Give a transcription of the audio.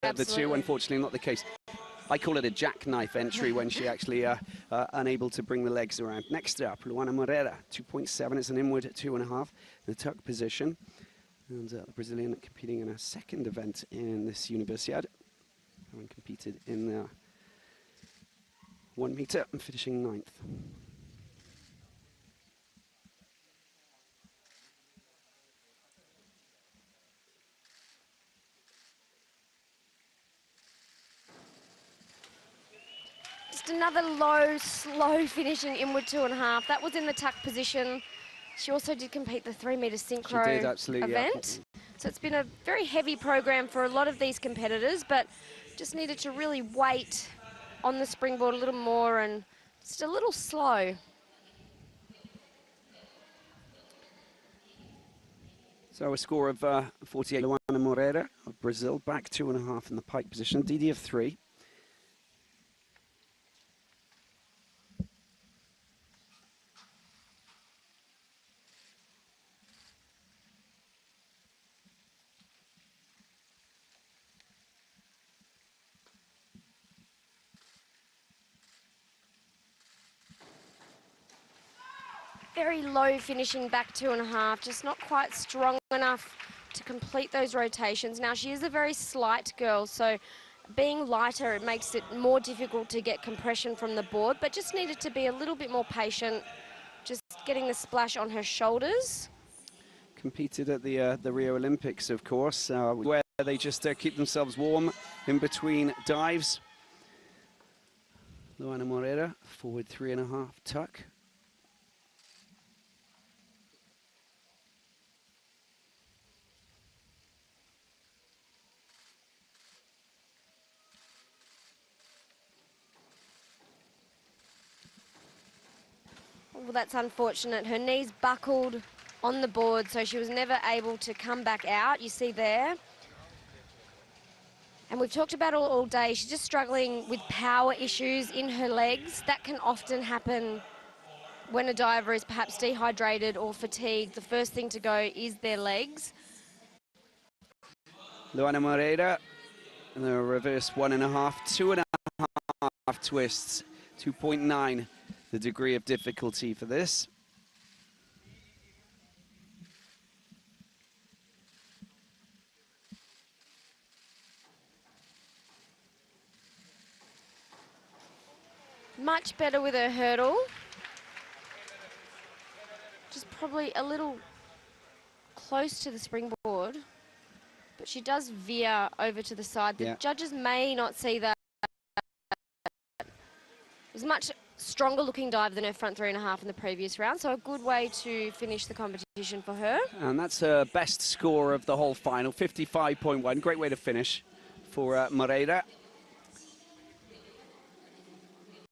the two. Unfortunately, not the case. I call it a jackknife entry when she actually unable to bring the legs around. Next up, Luana Moreira, 2.7. It's an inward 2.5 in the tuck position. And the Brazilian competing in a second event in this Universiade, having competed in the 1 meter and finishing 9th. Just another low, slow finishing inward 2.5. That was in the tuck position. She also did compete the 3 meter synchro event. Yeah. So it's been a very heavy program for a lot of these competitors, but just needed to really wait on the springboard a little more and just a little slow. So a score of 48. Luana Moreira of Brazil, back 2.5 in the pike position, DD of 3. Very low finishing back 2.5, just not quite strong enough to complete those rotations. Now she is a very slight girl, so being lighter, it makes it more difficult to get compression from the board, but just needed to be a little bit more patient, just getting the splash on her shoulders. Competed at the Rio Olympics, of course, where they just keep themselves warm in between dives. Luana Moreira, forward 3.5 tuck. Well, that's unfortunate. Her knees buckled on the board, so she was never able to come back out. You see there. And we've talked about it all day. She's just struggling with power issues in her legs. That can often happen when a diver is perhaps dehydrated or fatigued. The first thing to go is their legs. Luana Moreira, and the reverse 1.5, 2.5 twists, 2.9, the degree of difficulty for this. Much better with her hurdle. Just probably a little close to the springboard, but she does veer over to the side. The judges may not see that. It was a much stronger looking dive than her front 3.5 in the previous round, so a good way to finish the competition for her. And that's her best score of the whole final, 55.1. Great way to finish for Moreira.